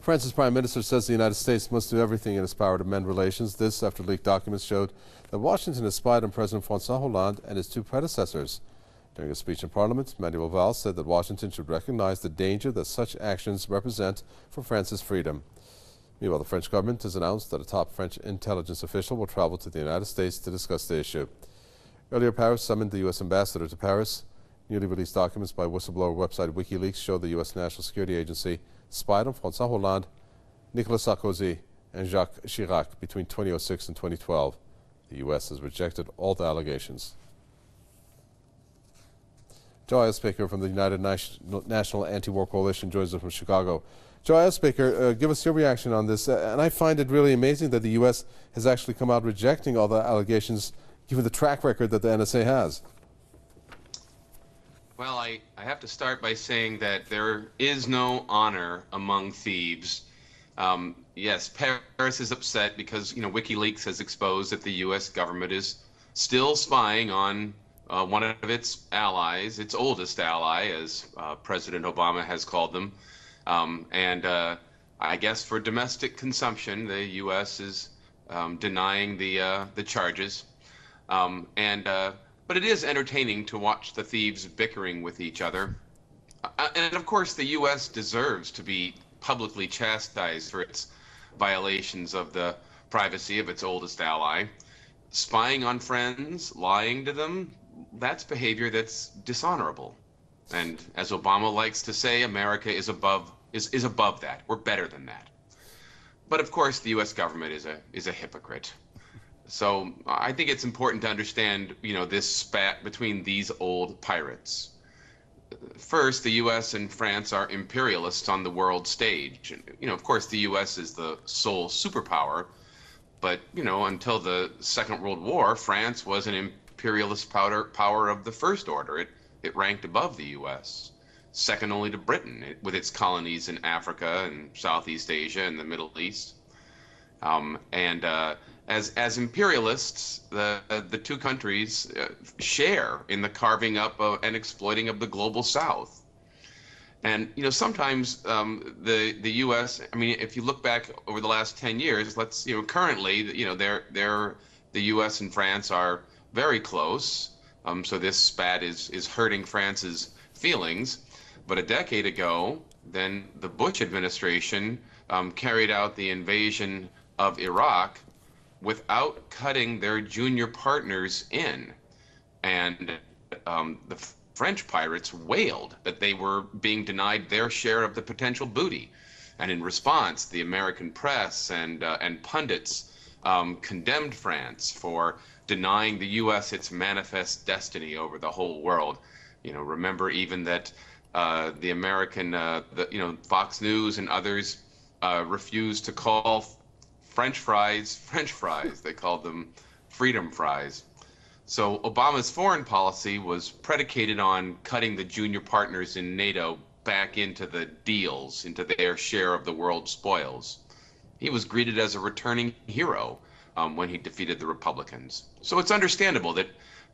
France's Prime Minister says the United States must do everything in its power to mend relations. This after leaked documents showed that Washington has spied on President François Hollande and his two predecessors. During a speech in Parliament, Manuel Valls said that Washington should recognize the danger that such actions represent for France's freedom. Meanwhile, the French government has announced that a top French intelligence official will travel to the United States to discuss the issue. Earlier, Paris summoned the U.S. ambassador to Paris. Newly released documents by whistleblower website WikiLeaks show the U.S. National Security Agency spied on François Hollande, Nicolas Sarkozy, and Jacques Chirac between 2006 and 2012. The U.S. has rejected all the allegations. Joe Eilsbaker from the United National Anti-War Coalition joins us from Chicago. Joe Eilsbaker, give us your reaction on this. And I find it really amazing that the U.S. has actually come out rejecting all the allegations, given the track record that the NSA has. Well, I have to start by saying that there is no honor among thieves. Yes, Paris is upset because, WikiLeaks has exposed that the U.S. government is still spying on one of its allies, its oldest ally, as President Obama has called them. I guess for domestic consumption, the U.S. is denying the charges. But it is entertaining to watch the thieves bickering with each other. And of course, the U.S. deserves to be publicly chastised for its violations of the privacy of its oldest ally. Spying on friends, lying to them, that's behavior that's dishonorable. And as Obama likes to say, America is above that. We're better than that. But of course, the U.S. government is a hypocrite. So I think it's important to understand, this spat between these old pirates. First, the U.S. and France are imperialists on the world stage. Of course, the U.S. is the sole superpower, but, until the Second World War, France was an imperialist power of the first order. It ranked above the U.S., second only to Britain, with its colonies in Africa and Southeast Asia and the Middle East. As imperialists, the two countries share in the carving up and exploiting of the global South. And sometimes the U.S. if you look back over the last 10 years, currently the U.S. and France are very close. So this spat is hurting France's feelings. But a decade ago, then the Bush administration carried out the invasion of Iraq without cutting their junior partners in. And the French pirates wailed that they were being denied their share of the potential booty. And in response, the American press and pundits condemned France for denying the U.S. its manifest destiny over the whole world. Remember even that the American, Fox News and others refused to call French fries, French fries. They called them freedom fries. So Obama's foreign policy was predicated on cutting the junior partners in NATO back into the deals, into their share of the world's spoils. He was greeted as a returning hero when he defeated the Republicans. So it's understandable that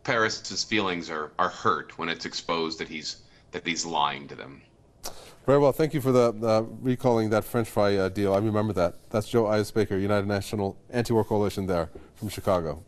Paris's feelings are hurt when it's exposed that he's lying to them. Very well. Thank you for recalling that French fry deal. I remember that. That's Joe Eilsbaker, United National Anti-War Coalition there from Chicago.